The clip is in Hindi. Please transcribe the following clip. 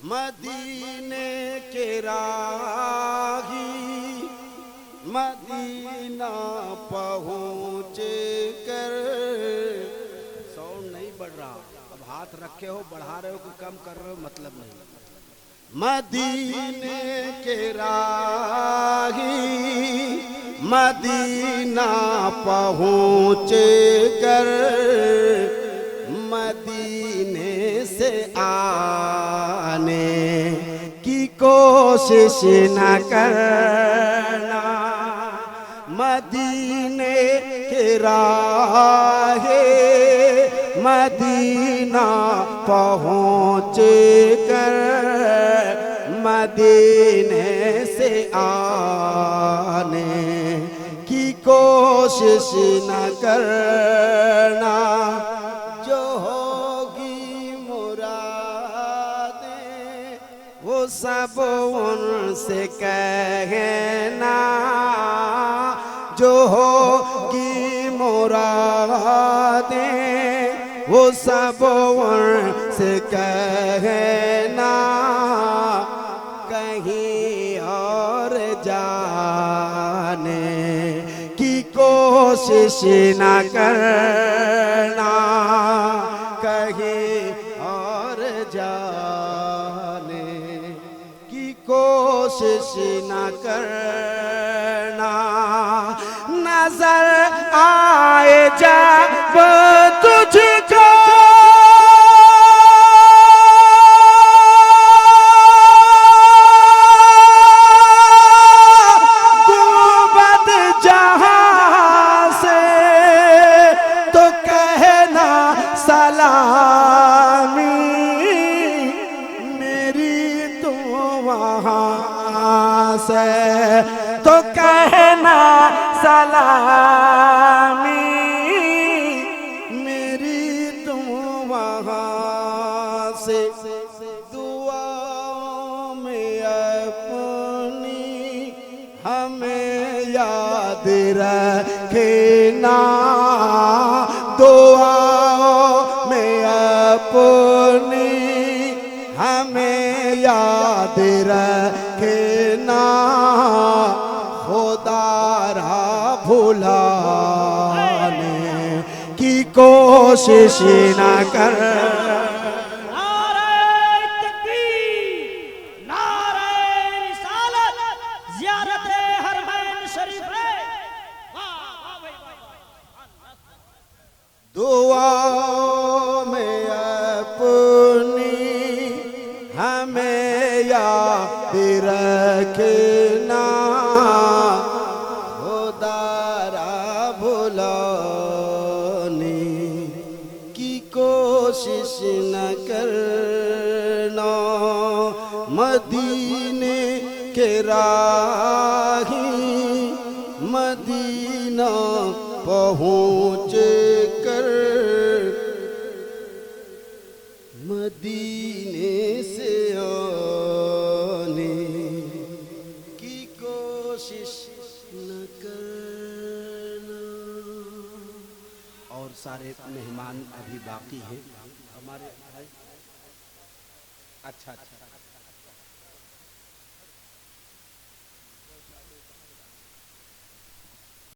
मदीने के राही मदीना पहुँचे कर। साउंड नहीं बढ़ रहा, अब हाथ रखे हो, बढ़ा रहे हो कि कम कर रहे हो, मतलब नहीं। मदीने के राही मदीना पहुँचे कर, मदीने से आने की कोशिश न करना। मदीने के राहे मदीना पहुँचे कर, मदीने से आने की कोशिश न करना। जो होगी मुरादें वो सब उनसे कहना। जो होगी मुरादें वो सब उनसे कहना। कहीं और जाने की कोशिश न करना। कहीं और जाने की कोशिश न करना। नजर आए जब तुझको गुंबद जहां से, तो कहना सलामी मेरी तो वहां से। तो कहना सलामी मेरी तुम वहाँ से। दुआओं में अपनी हमें याद रखना। दुआओं में अपनी हमें याद रखना। खुदारा भुलाने की कोशिश न कर। नारे तकबीर, नारे रिसालत, ज़ियारत हरमैन शरीफ रे। वाह वाह भाई वाह। दुआ में अपनी हमें याद रखना। कोशिश न करना। मदीने के राही मदीना पहुँचे कर, मदीने से आने की कोशिश न करना। और सारे मेहमान अभी बाकी हैं हमारे भाई। अच्छा अच्छा।